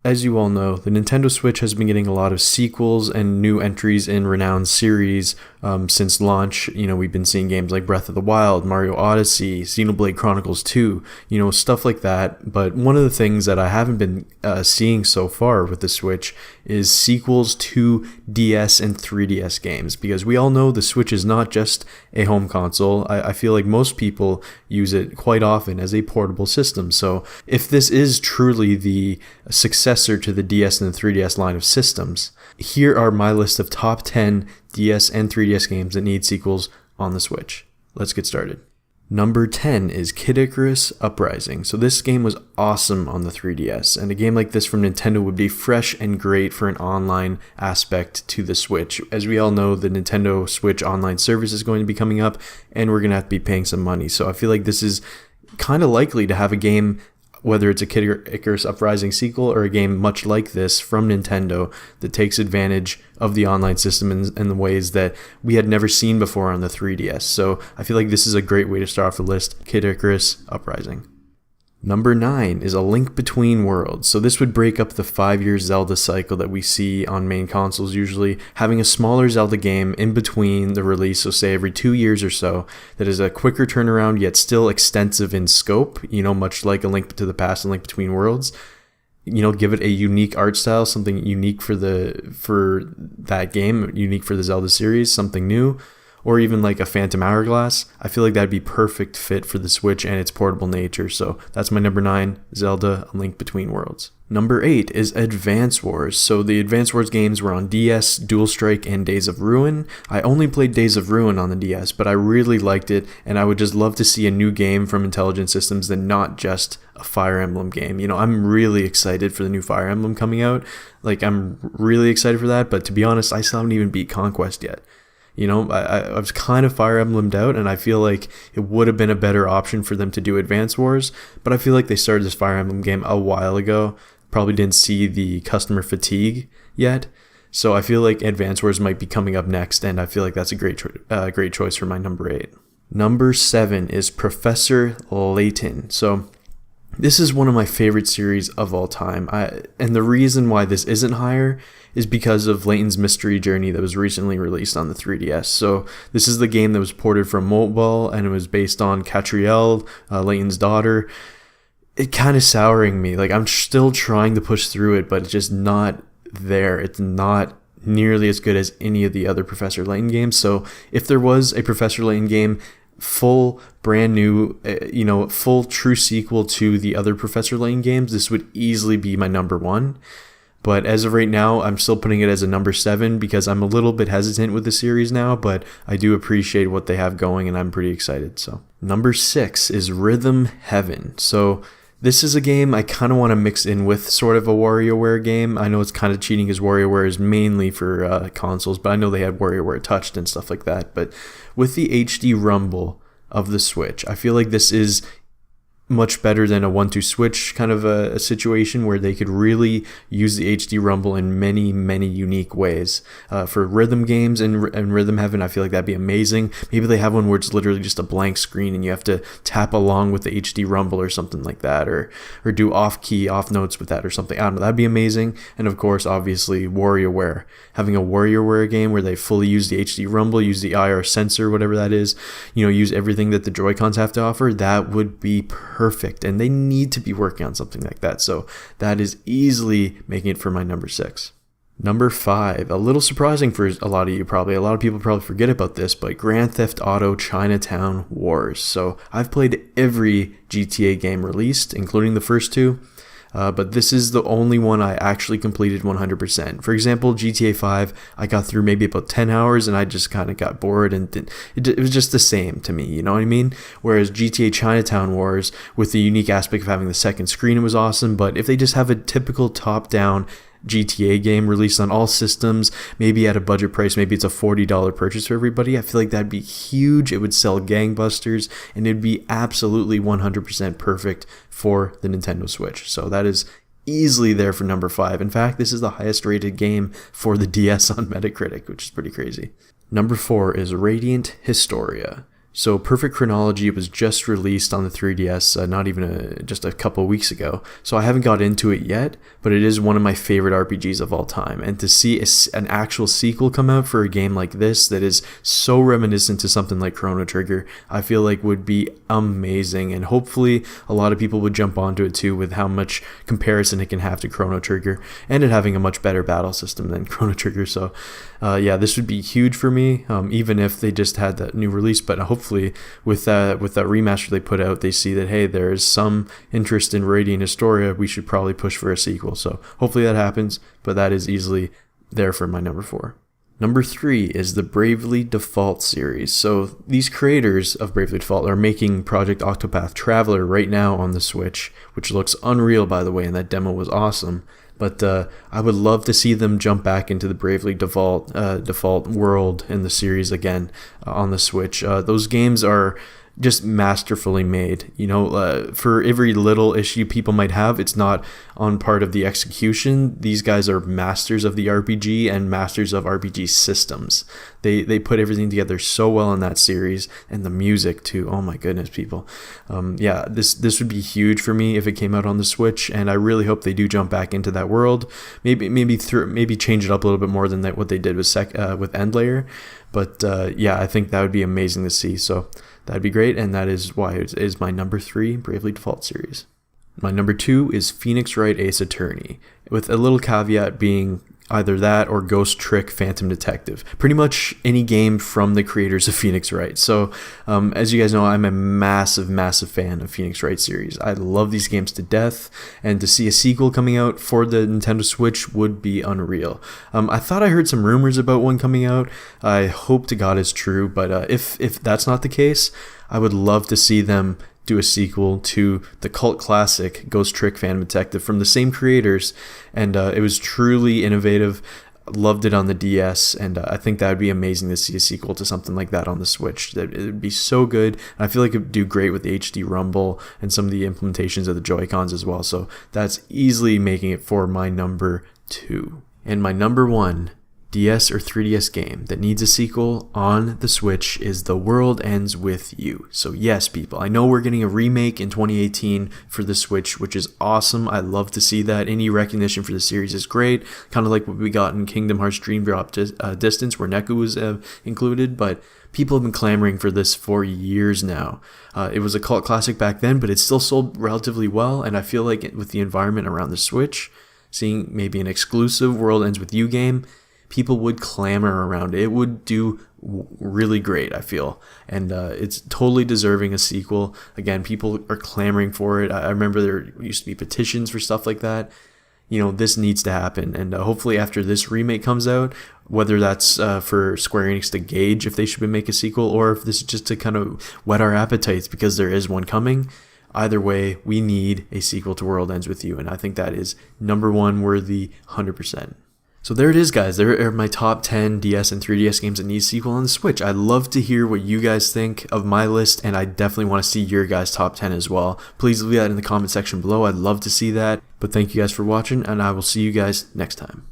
As you all know, the Nintendo Switch has been getting a lot of sequels and new entries in renowned series since launch. We've been seeing games like Breath of the Wild, Mario Odyssey, Xenoblade Chronicles 2, stuff like that. But one of the things that I haven't been seeing so far with the Switch is sequels to DS and 3DS games, because we all know the Switch is not just a home console. I feel like most people use it quite often as a portable system. So if this is truly the successor to the DS and the 3DS line of systems, here are my list of top 10 DS and 3DS games that need sequels on the Switch. Let's get started. Number 10 is Icarus Uprising. So this game was awesome on the 3DS, and a game like this from Nintendo would be fresh and great for an online aspect to the Switch. As we all know, the Nintendo Switch online service is going to be coming up, and we're going to have to be paying some money. So I feel like this is kind of likely to have a game, whether it's a Icarus Uprising sequel or a game much like this from Nintendo that takes advantage of the online system in the ways that we had never seen before on the 3DS. So I feel like this is a great way to start off the list, Icarus Uprising. Number 9 is A Link Between Worlds. So this would break up the 5-year Zelda cycle that we see on main consoles usually, having a smaller Zelda game in between the release, so say every 2 years or so, that is a quicker turnaround yet still extensive in scope, much like A Link to the Past and Link Between Worlds. Give it a unique art style, something unique for that game, unique for the Zelda series, something new. Or even like a Phantom Hourglass. I feel like that'd be perfect fit for the Switch and its portable nature. So that's my number 9, Zelda: A Link Between Worlds. Number 8 is Advance Wars. So the Advance Wars games were on DS, Dual Strike, and Days of Ruin. I only played Days of Ruin on the DS, but I really liked it, and I would just love to see a new game from Intelligent Systems and not just a Fire Emblem game. I'm really excited for the new Fire Emblem coming out. I'm really excited for that, but to be honest, I still haven't even beat Conquest yet. I was kind of Fire Emblemed out, and I feel like it would have been a better option for them to do Advance Wars, but I feel like they started this Fire Emblem game a while ago, probably didn't see the customer fatigue yet, so I feel like Advance Wars might be coming up next, and I feel like that's a great choice for my number 8. Number 7 is Professor Layton. So this is one of my favorite series of all time, and the reason why this isn't higher is because of Layton's Mystery Journey that was recently released on the 3DS. So this is the game that was ported from mobile, and it was based on Catriel, Layton's daughter. It kind of souring me. I'm still trying to push through it, but it's just not there. It's not nearly as good as any of the other Professor Layton games. So if there was a Professor Layton game, full brand new, full true sequel to the other Professor Layton games, this would easily be my number 1. But as of right now, I'm still putting it as a number 7 because I'm a little bit hesitant with the series now, but I do appreciate what they have going, and I'm pretty excited. So number 6 is Rhythm Heaven. So this is a game I kind of want to mix in with sort of a WarioWare game. I know it's kind of cheating because WarioWare is mainly for consoles, but I know they had WarioWare Touched and stuff like that. But with the HD Rumble of the Switch, I feel like this is much better than a 1-2 switch kind of a situation where they could really use the HD Rumble in many, many unique ways. For rhythm games and Rhythm Heaven, I feel like that'd be amazing. Maybe they have one where it's literally just a blank screen and you have to tap along with the HD Rumble or something like that, or do off-key, off notes with that or something. I don't know, that'd be amazing. And of course, obviously, WarioWare. Having a WarioWare game where they fully use the HD Rumble, use the IR sensor, whatever that is, use everything that the Joy-Cons have to offer, that would be perfect, and they need to be working on something like that. So that is easily making it for my number 6. Number 5, a little surprising for a lot of you probably. A lot of people probably forget about this, but Grand Theft Auto Chinatown Wars. So I've played every GTA game released, including the first 2. But this is the only one I actually completed 100%. For example, GTA 5, I got through maybe about 10 hours and I just kind of got bored, and it was just the same to me, you know what I mean? Whereas GTA Chinatown Wars, with the unique aspect of having the second screen, it was awesome, but if they just have a typical top-down GTA game released on all systems, maybe at a budget price, maybe it's a $40 purchase for everybody, I feel like that'd be huge. It would sell gangbusters, and it'd be absolutely 100% perfect for the Nintendo Switch. So that is easily there for number 5. In fact, this is the highest rated game for the DS on Metacritic, which is pretty crazy. Number 4 is Radiant Historia. So Perfect Chronology was just released on the 3DS, not even just a couple weeks ago. So I haven't got into it yet, but it is one of my favorite RPGs of all time. And to see an actual sequel come out for a game like this that is so reminiscent to something like Chrono Trigger, I feel like would be amazing. And hopefully a lot of people would jump onto it too, with how much comparison it can have to Chrono Trigger, and it having a much better battle system than Chrono Trigger. So yeah, this would be huge for me, even if they just had that new release. But hopefully with that remaster they put out, they see that, hey, there is some interest in Wright and Historia, we should probably push for a sequel. So hopefully that happens, but that is easily there for my number 4. Number 3 is the Bravely Default series. So these creators of Bravely Default are making Project Octopath Traveler right now on the Switch, which looks unreal, by the way, and that demo was awesome. But I would love to see them jump back into the Bravely Default world in the series again on the Switch. Those games are just masterfully made. For every little issue people might have, it's not on part of the execution. These guys are masters of the RPG and masters of RPG systems. They put everything together so well in that series, and the music too. Oh my goodness, people. Yeah, this would be huge for me if it came out on the Switch, and I really hope they do jump back into that world. Maybe change it up a little bit more than what they did with End Layer. But yeah, I think that would be amazing to see. So that'd be great, and that is why it is my number 3 Bravely Default series. My number 2 is Phoenix Wright Ace Attorney, with a little caveat being either that or Ghost Trick Phantom Detective. Pretty much any game from the creators of Phoenix Wright. So as you guys know, I'm a massive fan of Phoenix Wright series. I love these games to death, and to see a sequel coming out for the Nintendo Switch would be unreal. I thought I heard some rumors about one coming out. I hope to God it's true, but if that's not the case, I would love to see them do a sequel to the cult classic Ghost Trick Phantom Detective from the same creators, and it was truly innovative. Loved it on the DS, and I think that would be amazing to see a sequel to something like that on the Switch. It would be so good, and I feel like it would do great with the HD Rumble and some of the implementations of the Joy-Cons as well. So that's easily making it for my number 2. And my number 1 DS or 3DS game that needs a sequel on the Switch is The World Ends With You. So yes, people, I know we're getting a remake in 2018 for the Switch, which is awesome. I love to see that. Any recognition for the series is great, kind of like what we got in Kingdom Hearts Dream Drop Distance, where Neku was included, but people have been clamoring for this for years now. It was a cult classic back then, but it still sold relatively well, and I feel like with the environment around the Switch, seeing maybe an exclusive World Ends With You game, people would clamor around it. It would do really great, I feel. And it's totally deserving a sequel. Again, people are clamoring for it. I remember there used to be petitions for stuff like that. This needs to happen. And hopefully after this remake comes out, whether that's for Square Enix to gauge if they should make a sequel, or if this is just to kind of whet our appetites because there is one coming, either way, we need a sequel to World Ends With You. And I think that is number 1 worthy, 100%. So there it is, guys. There are my top 10 DS and 3DS games that need a sequel on the Switch. I'd love to hear what you guys think of my list, and I definitely want to see your guys' top 10 as well. Please leave that in the comment section below. I'd love to see that. But thank you guys for watching, and I will see you guys next time.